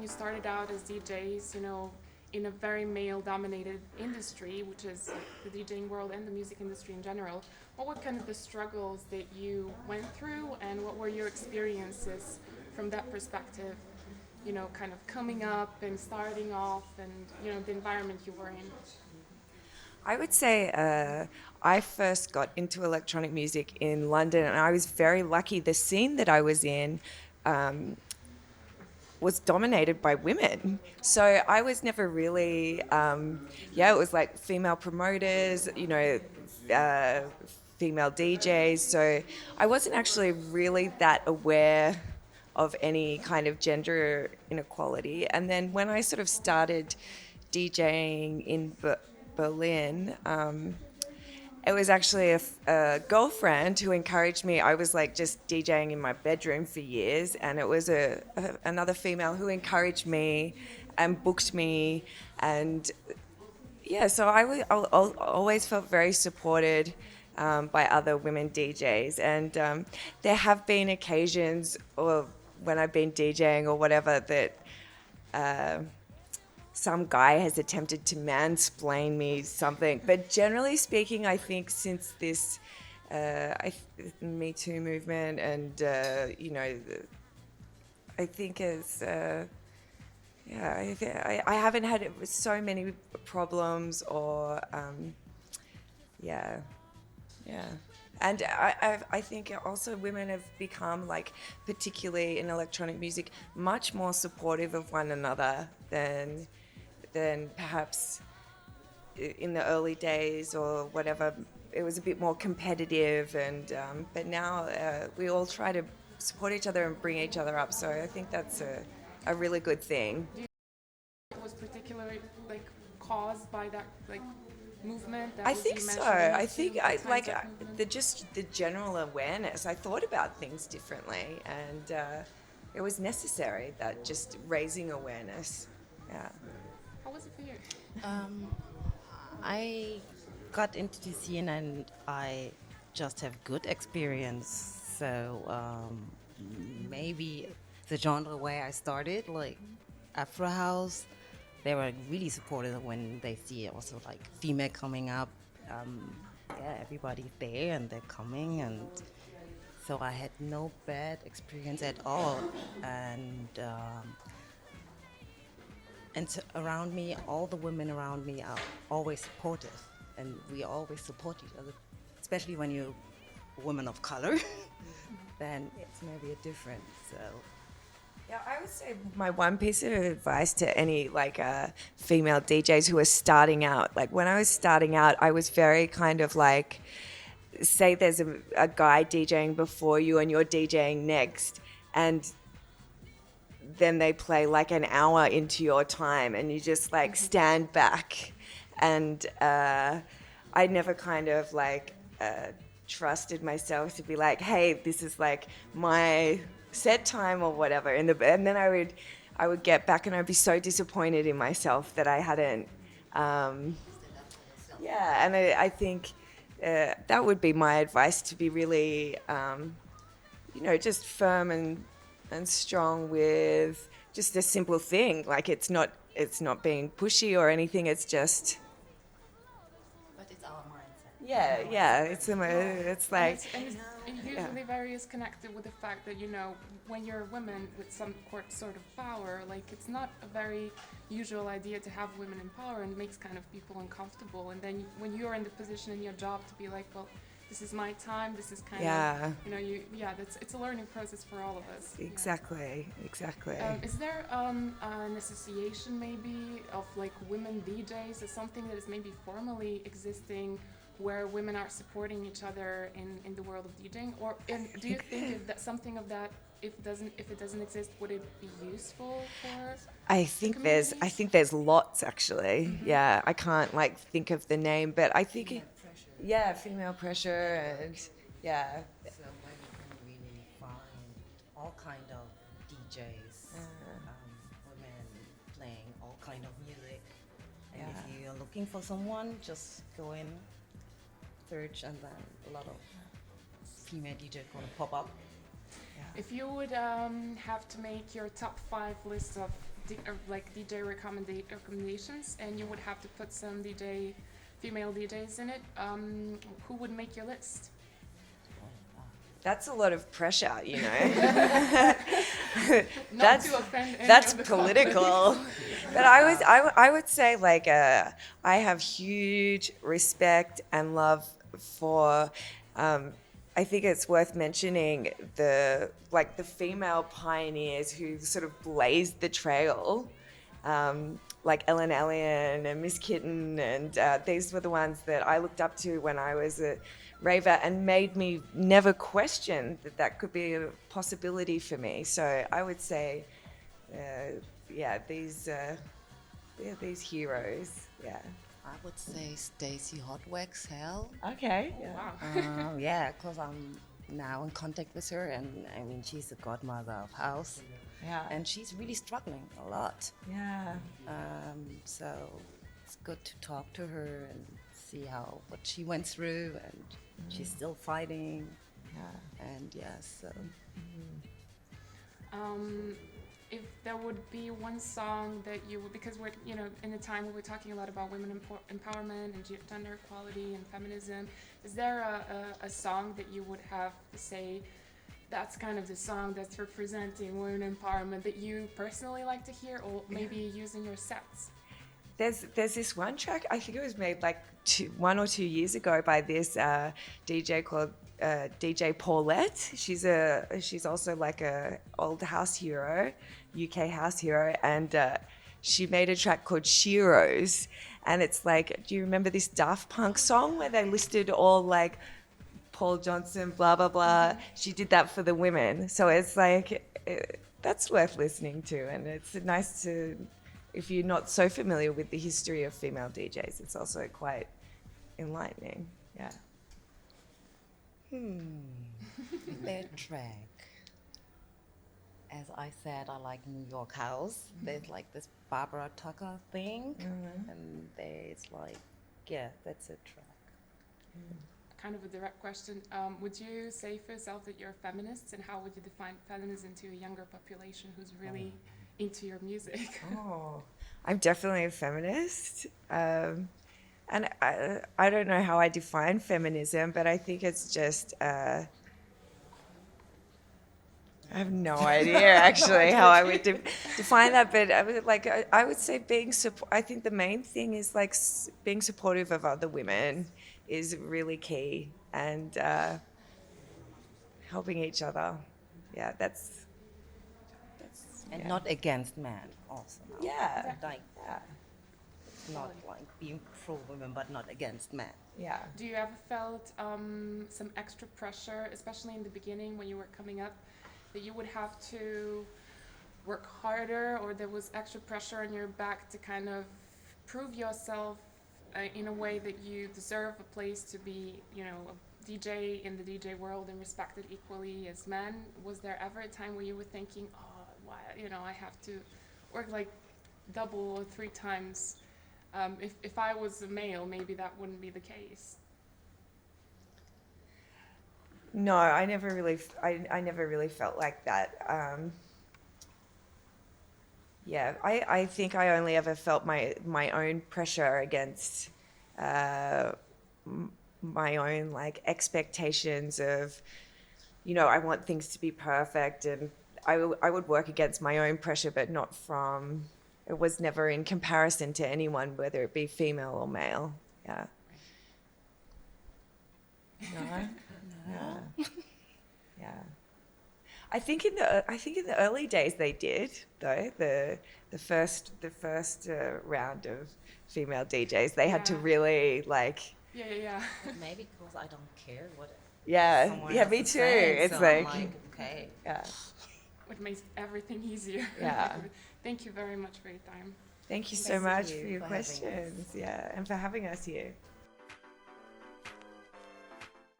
you started out as DJs, in a very male-dominated industry, which is the DJing world and the music industry in general, what were kind of the struggles that you went through, and what were your experiences from that perspective, kind of coming up and starting off, and, the environment you were in? I would say I first got into electronic music in London, and I was very lucky. The scene that I was in was dominated by women. So I was never really, it was like female promoters, female DJs. So I wasn't actually really that aware of any kind of gender inequality. And then when I sort of started DJing in Berlin, it was actually a girlfriend who encouraged me. I was like just DJing in my bedroom for years, and it was another female who encouraged me and booked me. And so I always felt very supported by other women DJs. And there have been occasions or when I've been DJing or whatever that some guy has attempted to mansplain me something. But generally speaking, I think since this Me Too movement and, I think I haven't had so many problems or, And I think also women have become, like, particularly in electronic music, much more supportive of one another than perhaps in the early days or whatever. It was a bit more competitive, and but now we all try to support each other and bring each other up. So I think that's a really good thing. It was particularly caused by that movement. I think so. I think the general awareness. I thought about things differently, and it was necessary, that just raising awareness. Yeah. How was it for you? I got into the scene and I just have good experience. So maybe the genre where I started, like Afro House, they were really supportive when they see also like female coming up. Everybody's there and they're coming, and so I had no bad experience at all. And around me, all the women around me are always supportive, and we always support each other, especially when you're a woman of color. Then it's maybe a difference. So. Yeah, I would say my one piece of advice to any female DJs who are starting out, like when I was starting out, I was very kind of like, say there's a guy DJing before you and you're DJing next, and then they play like an hour into your time and you just like stand back. And I never kind of trusted myself to be like, hey, this is like my set time or whatever. And then I would get back and I'd be so disappointed in myself that I hadn't. And I think that would be my advice, to be really, just firm and strong with just a simple thing. Like it's not being pushy or anything. It's just. But it's our mindset. It's like. And usually very is connected with the fact that, when you're a woman with some sort of power, it's not a very usual idea to have women in power, and it makes kind of people uncomfortable. And then when you're in the position in your job to be like, well, this is my time, this is kind of, it's a learning process for all of us. Exactly. Is there an association maybe of women DJs as something that is maybe formally existing, where women are supporting each other in the world of DJing? Or do you think that something of that, if it doesn't exist, would it be useful for? I think there's lots actually. Mm-hmm. Yeah, I can't think of the name, but I think female pressure and So where you can really find all kind of DJs, women playing all kind of music. And if you're looking for someone, just go in, search, and then a lot of female DJs gonna pop up. If you would have to make your top 5 list of like DJ recommendations, and you would have to put some female DJs in it, who would make your list? That's a lot of pressure, you know. Not to offend any that's of the political. But I would say like I have huge respect and love for. I think it's worth mentioning the female pioneers who sort of blazed the trail. Like Ellen Ellion and Miss Kitten, and these were the ones that I looked up to when I was a raver, and made me never question that could be a possibility for me. So I would say, these heroes, yeah. I would say Stacy Hotwax Hell. Okay. Wow. Yeah, because I'm now in contact with her, and I mean, she's the godmother of house. Yeah. And she's really struggling a lot. Yeah. So it's good to talk to her and see what she went through, and she's still fighting. Yeah. And yes, so. If there would be one song that you would, because we're in a time where we're talking a lot about women empowerment and gender equality and feminism, is there a song that you would have to say that's kind of the song that's representing women empowerment that you personally like to hear, or maybe use in your sets? There's this one track, I think it was made like 1 or 2 years ago by this DJ called DJ Paulette. She's also like a old house hero, UK house hero, and she made a track called Sheroes, and it's like, do you remember this Daft Punk song where they listed all like Paul Johnson, blah blah blah? She did that for the women, so it's like that's worth listening to, and it's nice to, if you're not so familiar with the history of female DJs, it's also quite enlightening. Yeah. Their track. As I said, I like New York House. There's like this Barbara Tucker thing, and there's like, yeah, that's a track. Kind of a direct question. Would you say for yourself that you're a feminist, and how would you define feminism to a younger population who's really into your music? I'm definitely a feminist. And I don't know how I define feminism, but I think it's just, I have no idea actually how I would define that, but I would say I think the main thing is like being supportive of other women is really key, and helping each other. Yeah, that's not against men also. Yeah. Like, not like being pro women, but not against men. Yeah. Do you ever felt some extra pressure, especially in the beginning when you were coming up, that you would have to work harder, or there was extra pressure on your back to kind of prove yourself in a way that you deserve a place to be, a DJ in the DJ world and respected equally as men? Was there ever a time where you were thinking, why, I have to work like double or 3 times? If I was a male, maybe that wouldn't be the case. No, I never really felt like that. I think I only ever felt my own pressure against my own like expectations of, I want things to be perfect, and I would work against my own pressure, but not from. It was never in comparison to anyone, whether it be female or male. Yeah. No. Yeah. Yeah. I think in the early days they did, though. The first round of female DJs, they had to really like. Yeah. Maybe because I don't care what. Yeah. Me too. Saying, it's so like. I'm like, okay. Yeah. It makes everything easier. Yeah. Thank you very much for your time. Thank you so much for your questions. Yeah, and for having us here.